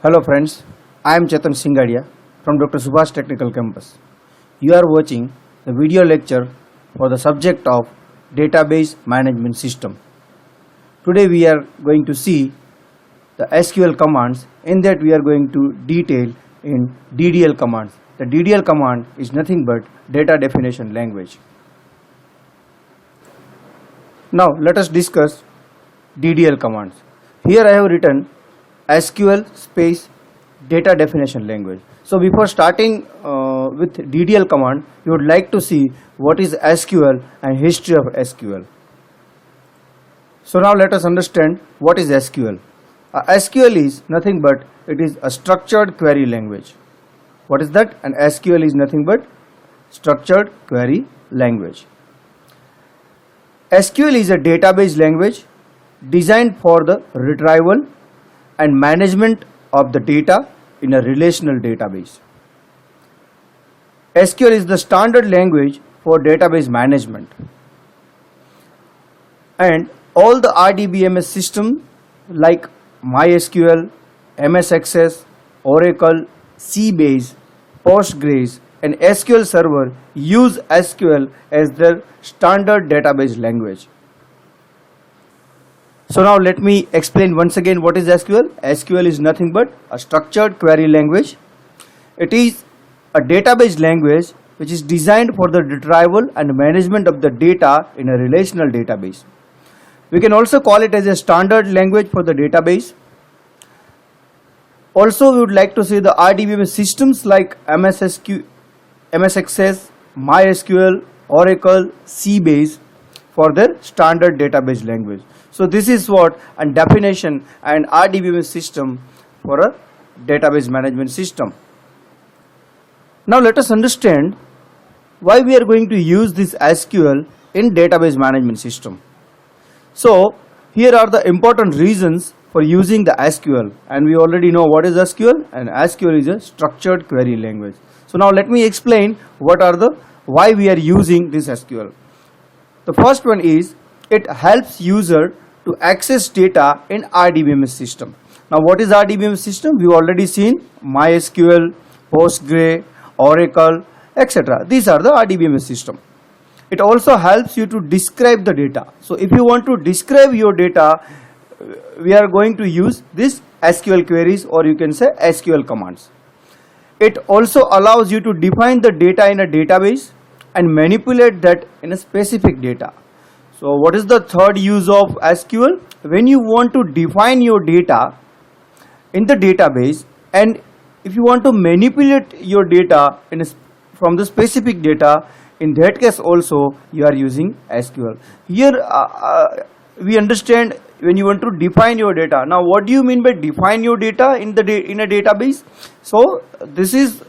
Hello friends, I am Chetan Singadia from Dr. Subhash Technical Campus. You are watching the video lecture for the subject of Database Management System. Today we are going to see the SQL commands. In that we are going to detail in DDL commands. The DDL command is nothing but data definition language. Now let us discuss DDL commands. Here I have written SQL space data definition language. So before starting with DDL command, you would like to see what is SQL and history of SQL. So now let us understand what is SQL. SQL is nothing but it is a structured query language. What is that? And SQL is nothing but structured query language. SQL is a database language designed for the retrieval and management of the data in a relational database. SQL is the standard language for database management, and all the RDBMS systems like MySQL, MS Access, Oracle, Sybase, Postgres and SQL Server use SQL as their standard database language. So now let me explain once again what is SQL. SQL is nothing but a structured query language. It is a database language which is designed for the retrieval and management of the data in a relational database. We can also call it as a standard language for the database. Also we would like to see the RDBMS systems like MS Access, MySQL, Oracle, Sybase for their standard database language. So this is what a definition and RDBMS system for a database management system. Now let us understand why we are going to use this SQL in database management system. So here are the important reasons for using the SQL, and we already know what is SQL, and SQL is a structured query language. So now let me explain why we are using this SQL. The first one is it helps user to access data in RDBMS system. Now what is RDBMS system? We have already seen MySQL, Postgres, Oracle, etc. These are the RDBMS system. It also helps you to describe the data. So if you want to describe your data, we are going to use this SQL queries, or you can say SQL commands. It also allows you to define the data in a database and manipulate that in a specific data. So what is the third use of SQL? When you want to define your data in the database, and if you want to manipulate your data from the specific data, in that case also you are using SQL. Here we understand when you want to define your data. Now what do you mean by define your data in a database? So this is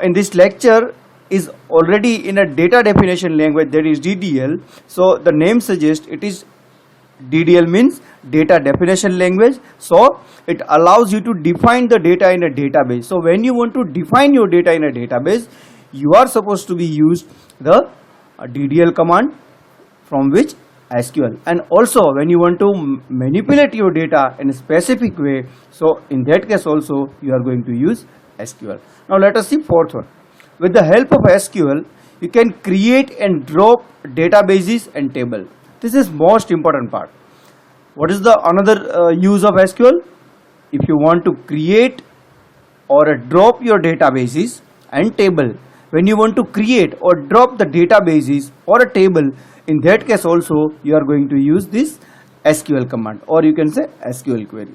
in this lecture is already in a data definition language, that is DDL. So the name suggests it is DDL means data definition language. So it allows you to define the data in a database. So when you want to define your data in a database, you are supposed to be used the DDL command, from which SQL. And also when you want to manipulate your data in a specific way, so in that case also you are going to use SQL. Now let us see fourth one. With the help of SQL, you can create and drop databases and table. This is most important part. What is the another use of SQL? If you want to create or drop your databases and table, when you want to create or drop the databases or a table, in that case also you are going to use this SQL command, or you can say SQL query.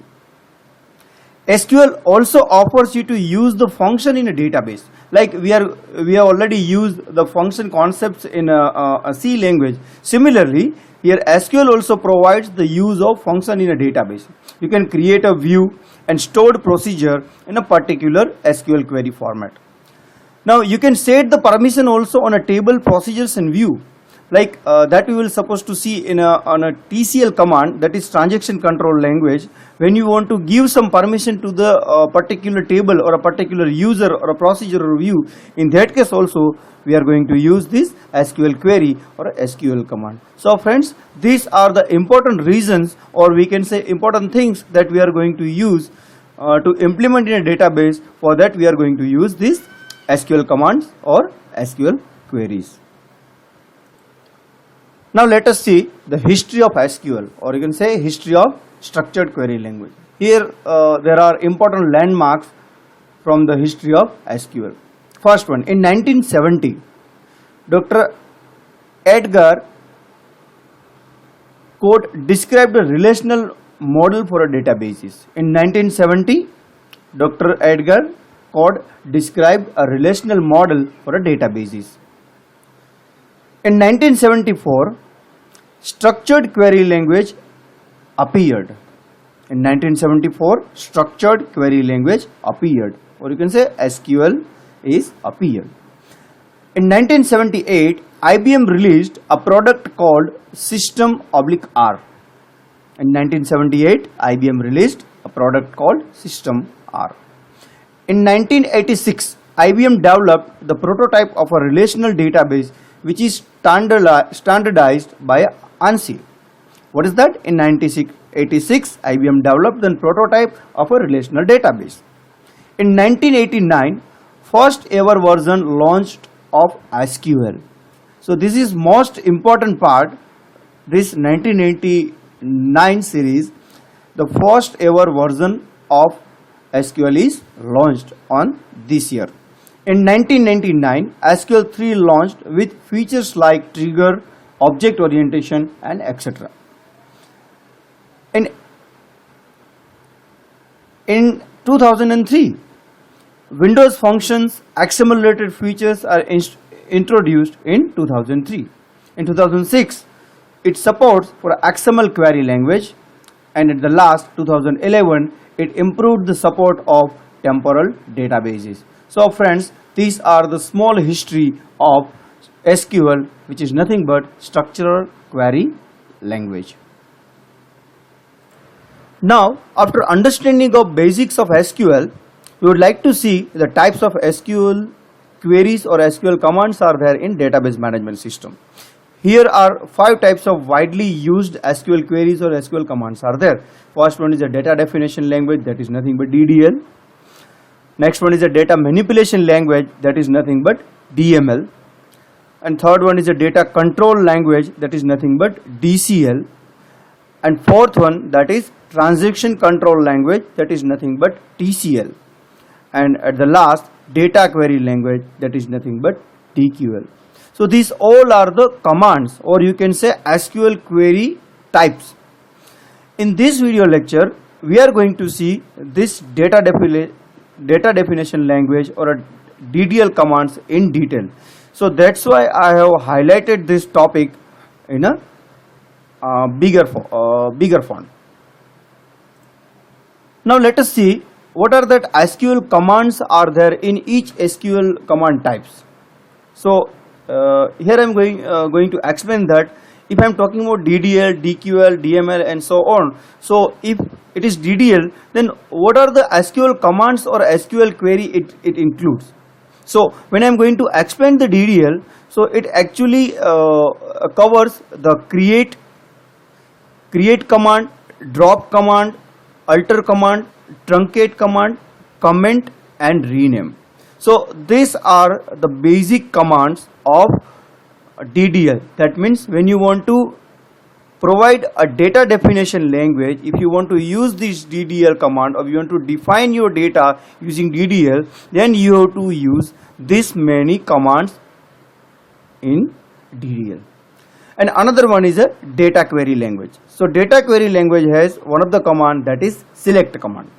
SQL also offers you to use the function in a database. Like we have already used the function concepts in a C language. Similarly, here SQL also provides the use of function in a database. You can create a view and stored procedure in a particular SQL query format. Now you can set the permission also on a table, procedures and view. Like that we will supposed to see on a TCL command, that is transaction control language. When you want to give some permission to the particular table or a particular user or a procedure or view, in that case also we are going to use this SQL query or SQL command. So friends, these are the important reasons, or we can say important things that we are going to use to implement in a database. For that we are going to use these SQL commands or SQL queries. Now let us see the history of SQL, or you can say history of structured query language. Here there are important landmarks from the history of SQL. First one, in 1970, Dr. Edgar described a relational model for a databases. In 1970, Dr. Edgar described a relational model for a databases. In 1974, structured query language appeared. In 1974, structured query language appeared, or you can say SQL is appeared. In 1978, IBM released a product called System/R. In 1978, IBM released a product called System/R. In 1986, IBM developed the prototype of a relational database which is standardized by ANSI. What is that? In 1986, IBM developed the prototype of a relational database. In 1989, first ever version launched of SQL. So this is most important part, this 1989 series, the first ever version of SQL is launched on this year. In 1999, SQL 3 launched with features like trigger, object orientation and etc. In 2003, Windows Functions XML-related features are introduced in 2003. In 2006, it supports for XML query language, and at the last 2011, it improved the support of temporal databases. So friends, these are the small history of SQL, which is nothing but structural query language. Now, after understanding of basics of SQL, we would like to see the types of SQL queries or SQL commands are there in database management system. Here are 5 types of widely used SQL queries or SQL commands are there. First one is a data definition language, that is nothing but DDL. Next one is a data manipulation language, that is nothing but DML. And third one is a data control language, that is nothing but DCL. And fourth one, that is transaction control language, that is nothing but TCL. And at the last, data query language, that is nothing but DQL. So these all are the commands, or you can say SQL query types. In this video lecture, we are going to see this data definition language or a DDL commands in detail. So that's why I have highlighted this topic in a bigger font. Now let us see what are that SQL commands are there in each SQL command types. So here I am going to explain that if I am talking about DDL, DQL, DML and so on. So if it is DDL, then what are the SQL commands or SQL query it includes. So when I am going to explain the DDL, so it actually covers the create command, drop command, alter command, truncate command, comment and rename. So these are the basic commands of DDL. That means when you want to provide a data definition language, if you want to use this DDL command or you want to define your data using DDL, then you have to use this many commands in DDL. And another one is a data query language. So data query language has one of the command, that is select command.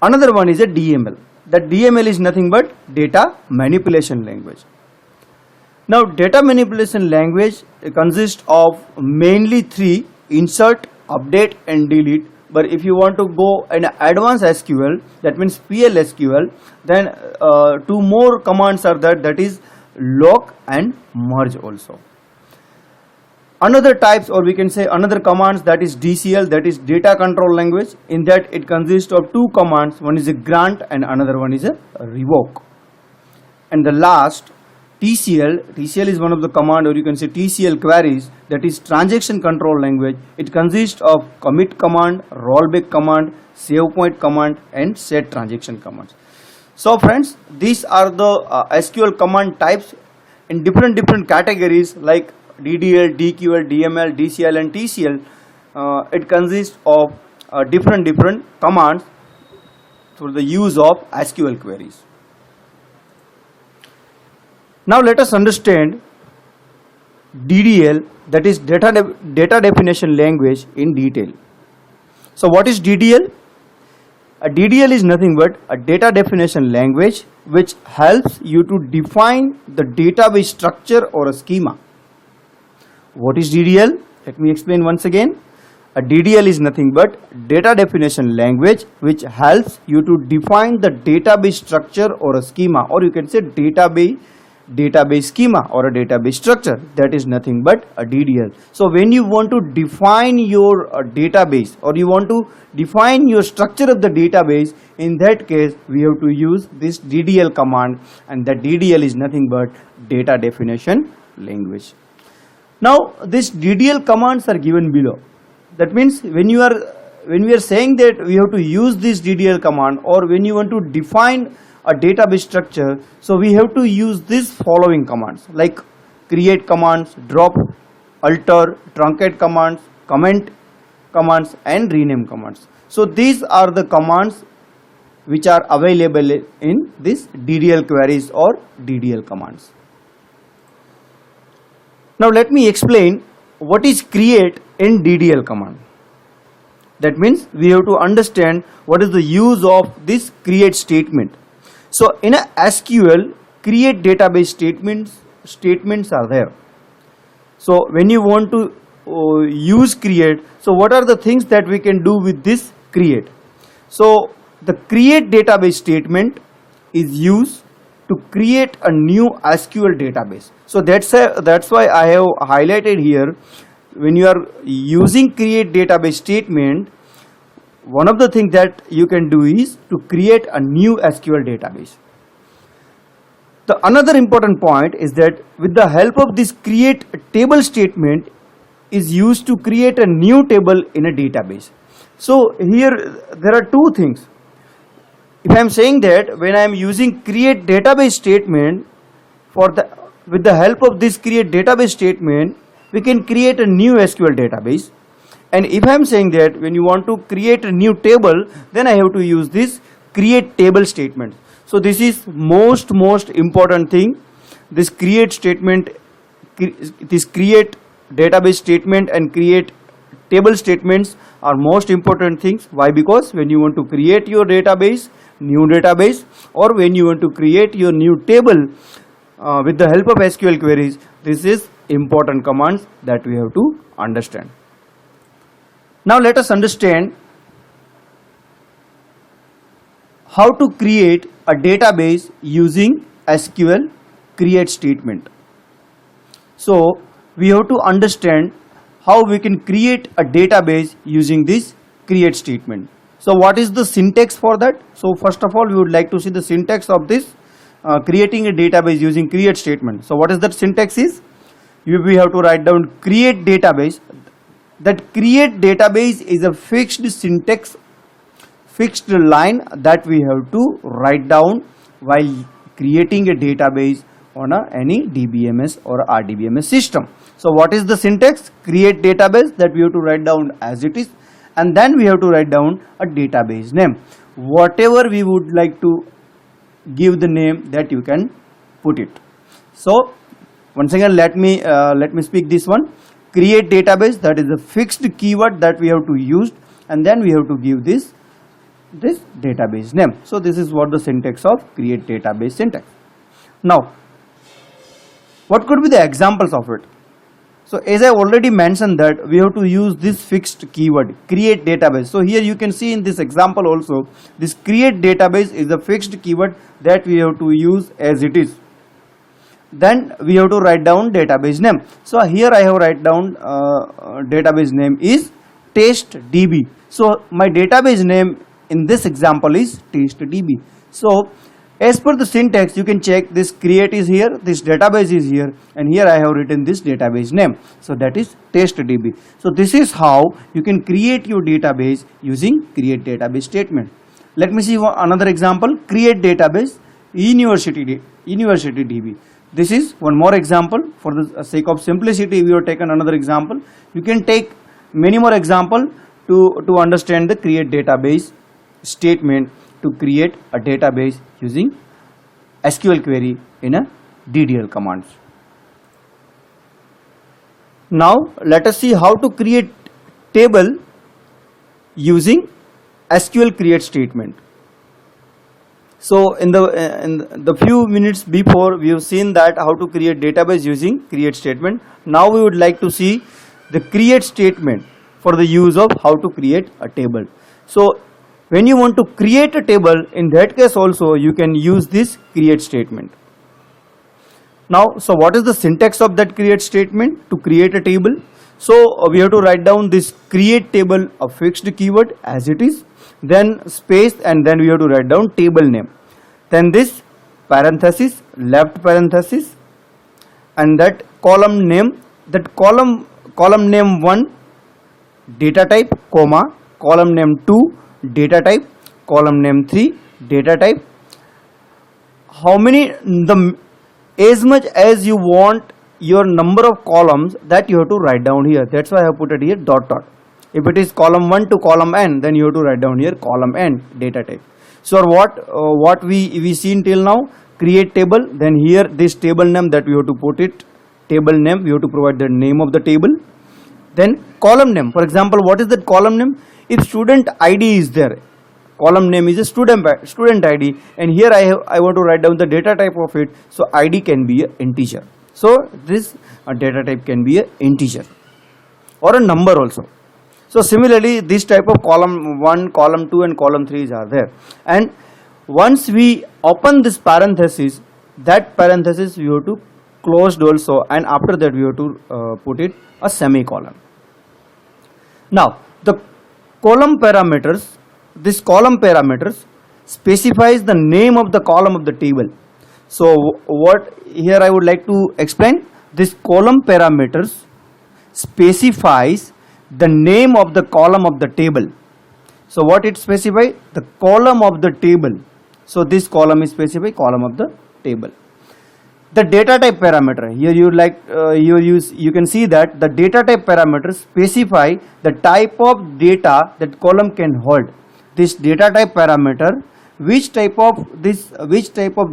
Another one is a DML. That DML is nothing but data manipulation language. Now data manipulation language consists of mainly 3: insert, update and delete. But if you want to go in advanced SQL, that means PLSQL, then 2 more commands are there, that is lock and merge also. Another types, or we can say another commands, that is DCL, that is data control language. In that it consists of 2 commands, one is a grant and another one is a revoke. And the last TCL is one of the command, or you can say TCL queries, that is transaction control language. It consists of commit command, rollback command, save point command, and set transaction commands. So friends, these are the SQL command types in different categories like DDL, DQL, DML, DCL, and TCL. It consists of different commands for the use of SQL queries. Now let us understand DDL, that is data definition language, in detail. So what is DDL? A DDL is nothing but a data definition language which helps you to define the database structure or a schema. What is DDL? Let me explain once again. A DDL is nothing but data definition language which helps you to define the database structure or a schema, or you can say database schema or a database structure. That is nothing but a DDL. So when you want to define your database, or you want to define your structure of the database, in that case we have to use this DDL command, and that DDL is nothing but data definition language. Now these DDL commands are given below. That means when we are saying that we have to use this DDL command, or when you want to define a database structure, so we have to use these following commands like create commands, drop, alter, truncate commands, comment commands, and rename commands. So these are the commands which are available in this DDL queries or DDL commands. Now let me explain what is create in DDL command. That means we have to understand what is the use of this create statement. So in a SQL, create database statements are there. So when you want to use create, so what are the things that we can do with this create? So the create database statement is used to create a new SQL database. So that's why I have highlighted here. When you are using create database statement, one of the things that you can do is to create a new SQL database. The another important point is that with the help of this create table statement is used to create a new table in a database. So here there are two things. If I am saying that when I am using create database statement, with the help of this create database statement, we can create a new SQL database. And if I am saying that when you want to create a new table, then I have to use this create table statement. So this is most important thing. This create statement, this create database statement and create table statements are most important things. Why? Because when you want to create your database, new database, or when you want to create your new table with the help of SQL queries, this is important commands that we have to understand. Now let us understand how to create a database using SQL create statement. So we have to understand how we can create a database using this create statement. So what is the syntax for that? So first of all, we would like to see the syntax of this creating a database using create statement. So what is that syntax is? We have to write down create database. That create database is a fixed syntax, fixed line that we have to write down while creating a database on any DBMS or RDBMS system. So what is the syntax? Create database, that we have to write down as it is, and then we have to write down a database name. Whatever we would like to give the name, that you can put it. So once again, let me speak this one. Create database, that is a fixed keyword that we have to use, and then we have to give this database name. So this is what the syntax of create database syntax. Now what could be the examples of it? So as I already mentioned that we have to use this fixed keyword create database. So here you can see in this example also, this create database is a fixed keyword that we have to use as it is. Then we have to write down database name. So here I have write down database name is testdb. So my database name in this example is testdb. So As per the syntax, you can check this create is here, this database is here, and here I have written this database name. So that is testDB. So this is how you can create your database using create database statement. Let me see another example. Create database University DB. This is one more example. For the sake of simplicity, we have taken another example. You can take many more example to understand the create database statement to create a database using SQL query in a DDL commands. Now let us see how to create table using SQL create statement. So in the few minutes before, we have seen that how to create database using create statement. Now we would like to see the create statement for the use of how to create a table. So when you want to create a table, in that case also you can use this create statement. Now, so what is the syntax of that create statement to create a table? So we have to write down this create table a fixed keyword as it is, then space, and then we have to write down table name, then this parenthesis, left parenthesis, and that column name, that column name 1 data type, comma, column name 2 data type, column name 3 data type. How many, as much as you want your number of columns, that you have to write down here. That's why I have put it here dot dot. If it is column 1 to column n, then you have to write down here column n data type. So what we seen till now, create table, then here this table name that we have to put it, table name, we have to provide the name of the table. Then column name, for example, what is that column name? If student ID is there, column name is a student ID, and here I want to write down the data type of it, so ID can be an integer. So this data type can be an integer or a number also. So similarly, this type of column 1, column 2 and column 3 are there, and once we open this parenthesis, that parenthesis we have to close also, and after that we have to put it a semicolon. Now the column parameters, this column parameters specifies the name of the column of the table. So what here I would like to explain, this column parameters specifies the name of the column of the table. So what it specifies? The column of the table. So this column is specified column of the table. The data type parameter, here you can see that the data type parameters specify the type of data that column can hold. This data type parameter, which type of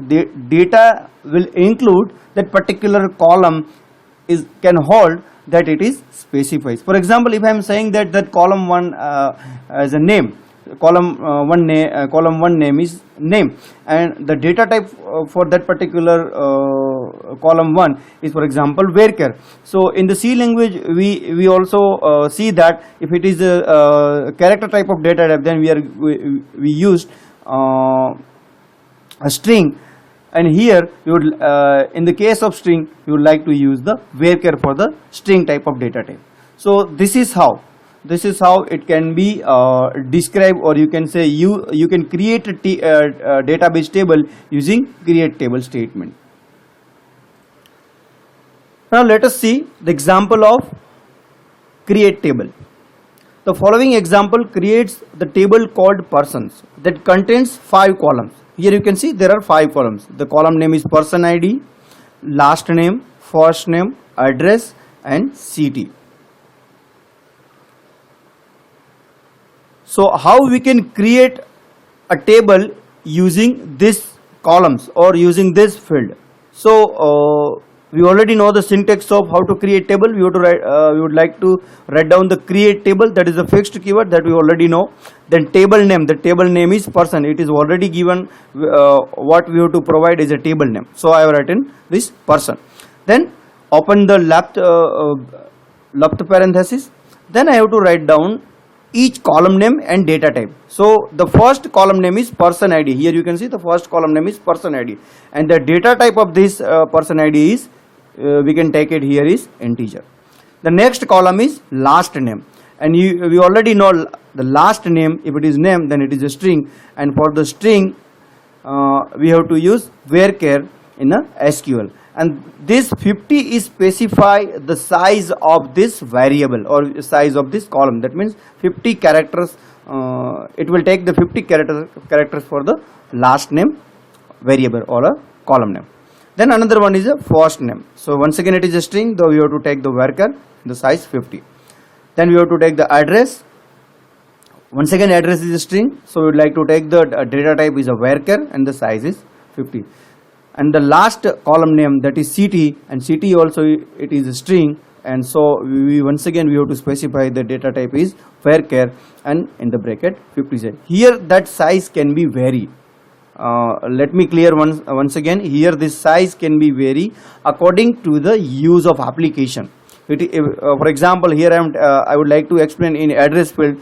data will include that particular column can hold, that it is specifies. For example, if I am saying that column 1 as a name, column 1 name is name, and the data type for that particular column 1 is, for example, varchar. So in the C language we also see that if it is a character type of data type, then we used a string, and here you would in the case of string you would like to use the varchar for the string type of data type. So this is how it can be described, or you can say you can create a database table using create table statement. Now let us see the example of create table. The following example creates the table called persons that contains 5 columns. Here you can see there are 5 columns. The column name is person ID, last name, first name, address and city. So how we can create a table using this columns or using this field? So we already know the syntax of how to create table. We would like to write down the create table, that is a fixed keyword that we already know. Then table name, the table name is person, it is already given. What we have to provide is a table name, so I have written this person. Then open the left parenthesis, then I have to write down each column name and data type. So the first column name is person ID. Here you can see the first column name is person ID, and the data type of this person ID is we can take it here is integer. The next column is last name, and we already know the last name, if it is name then it is a string, and for the string we have to use varchar in a SQL, and this 50 is specify the size of this variable or size of this column. That means 50 characters, it will take the 50 characters for the last name variable or a column name. Then another one is a first name. So once again it is a string, though we have to take the varchar, the size 50. Then we have to take the address. Once again address is a string, so we would like to take the data type is a varchar and the size is 50. And the last column name, that is city, and city also it is a string, and so we once again we have to specify the data type is varchar and in the bracket 50. Here that size can be vary. Let me clear once again, here this size can be vary according to the use of application. For example, here I would like to explain in address field,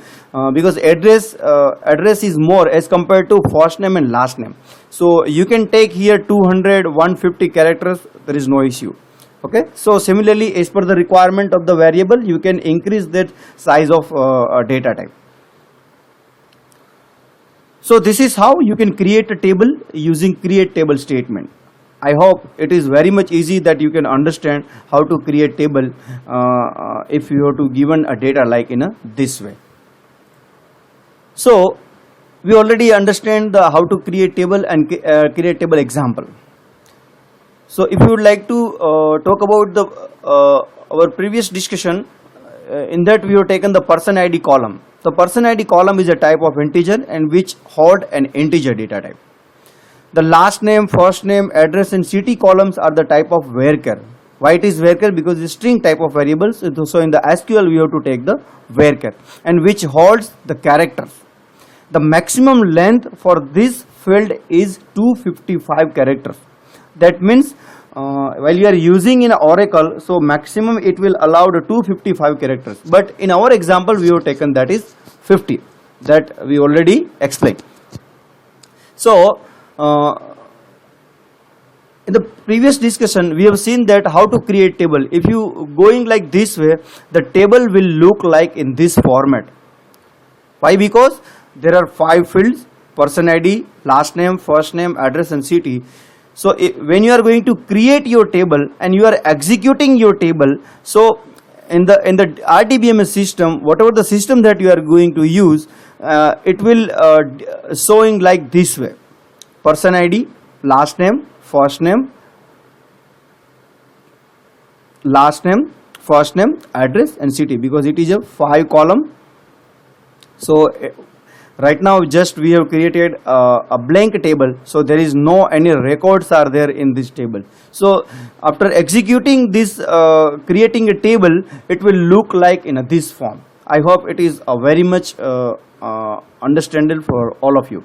because address is more as compared to first name and last name. So you can take here 200, 150 characters, there is no issue. Okay, so similarly as per the requirement of the variable, you can increase that size of data type. So this is how you can create a table using create table statement. I hope it is very much easy that you can understand how to create table if you are to given a data like in a this way. So we already understand the how to create table and create table example. So if you would like to talk about the our previous discussion, in that we have taken the person ID column. The person ID column is a type of integer and which hold an integer data type. The last name, first name, address and city columns are the type of varchar. Why it is varchar? Because it's string type of variables. So in the SQL we have to take the varchar, and which holds the characters. The maximum length for this field is 255 characters. That means while you are using in Oracle, so maximum it will allow the 255 characters. But in our example we have taken that is 50. That we already explained. So in the previous discussion we have seen that how to create table. If you going like this way, the table will look like in this format. Why? Because there are 5 fields: person ID, last name, first name, address and city. So when you are going to create your table and you are executing your table, so in the RDBMS system, whatever the system that you are going to use, it will showing like this way: person ID, last name, first name, first name, address and city, because it is a 5 column. So right now just we have created a blank table, so there is no any records are there in this table. So after executing this creating a table, it will look like in this form. I hope it is very much understandable for all of you.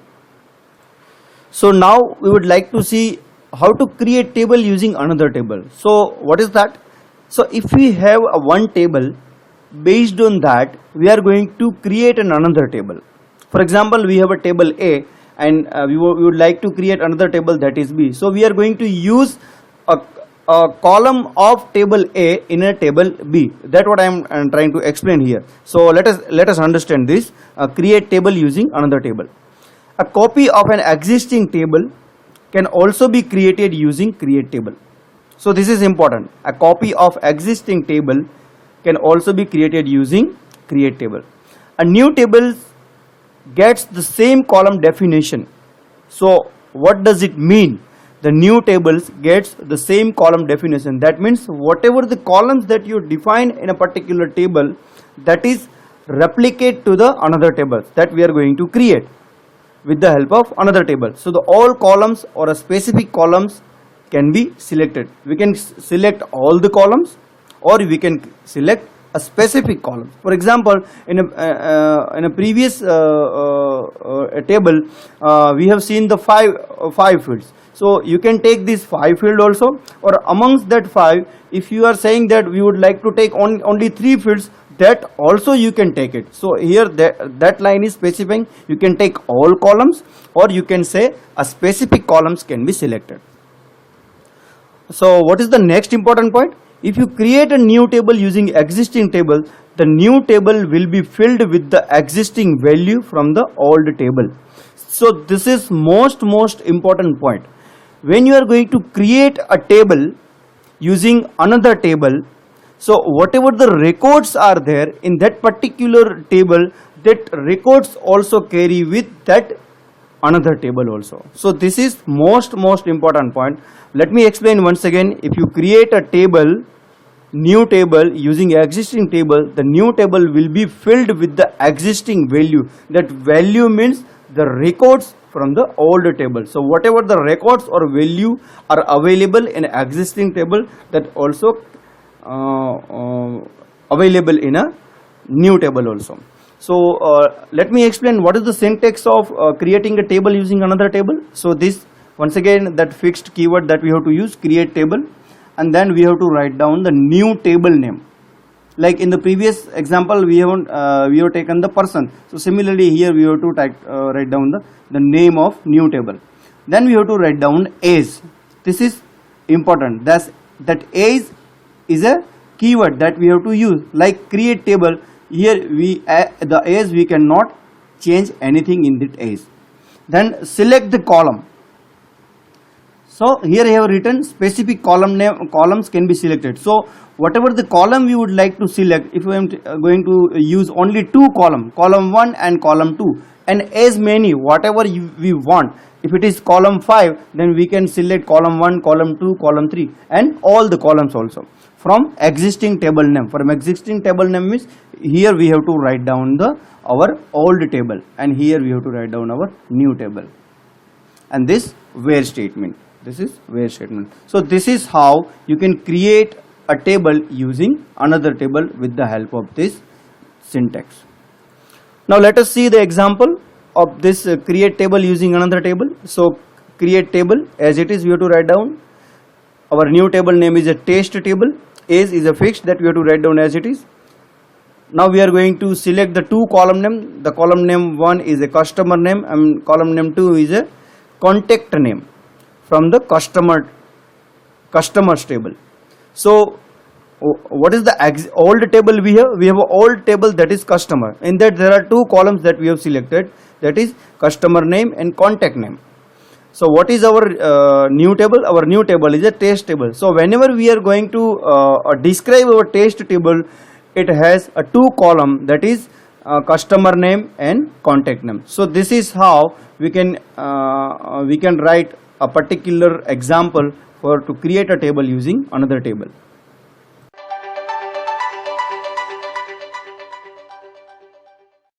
So now we would like to see how to create table using another table. So what is that? So if we have one table, based on that we are going to create another table. For example, we have a table A and we would like to create another table, that is B. So we are going to use a column of table A in a table B. That's what I am trying to explain here. So let us understand this. Create table using another table. A copy of an existing table can also be created using create table. So this is important. A copy of existing table can also be created using create table. A new table gets the same column definition. So what does it mean? The new tables gets the same column definition. That means whatever the columns that you define in a particular table, that is replicate to the another table that we are going to create with the help of another table. So the all columns or a specific columns can be selected. We can select all the columns or we can select a specific column. For example, in a previous table we have seen the five fields. So you can take this 5 field also, or amongst that 5, if you are saying that we would like to take only 3 fields, that also you can take it. So here that line is specifying you can take all columns, or you can say a specific columns can be selected. So what is the next important point? If you create a new table using existing table, the new table will be filled with the existing value from the old table. So this is most important point. When you are going to create a table using another table, so whatever the records are there in that particular table, that records also carry with that another table also. So this is most important point. Let me explain once again. If you create a table, new table using existing table, the new table will be filled with the existing value. That value means the records from the older table. So whatever the records or value are available in existing table, that also available in a new table also. So let me explain what is the syntax of creating a table using another table. So this, once again, that fixed keyword that we have to use, create table, and then we have to write down the new table name. Like in the previous example, we have taken the person. So similarly here we have to write down the name of new table. Then we have to write down age. This is important. That age is a keyword that we have to use. Like create table, here the age we cannot change anything in that age. Then select the column. So here I have written specific column name, columns can be selected. So whatever the column we would like to select, if I am going to use only two column 1 and column 2, and as many whatever we want. If it is column 5, then we can select column 1, column 2, column 3, and all the columns also from existing table name. From existing table name means here we have to write down our old table, and here we have to write down our new table. And this where statement. This is where statement. So this is how you can create a table using another table with the help of this syntax. Now let us see the example of this create table using another table. So create table, as it is we have to write down our new table name is a test table. Age is a fixed that we have to write down as it is. Now we are going to select the two column name. The column name 1 is a customer name and column name 2 is a contact name from the customers table. So what is the old table we have? We have an old table that is customer. In that there are two columns that we have selected, that is customer name and contact name. So what is our new table? Our new table is a test table. So whenever we are going to describe our test table, it has a two column, that is customer name and contact name. So this is how we can write a particular example to create a table using another table.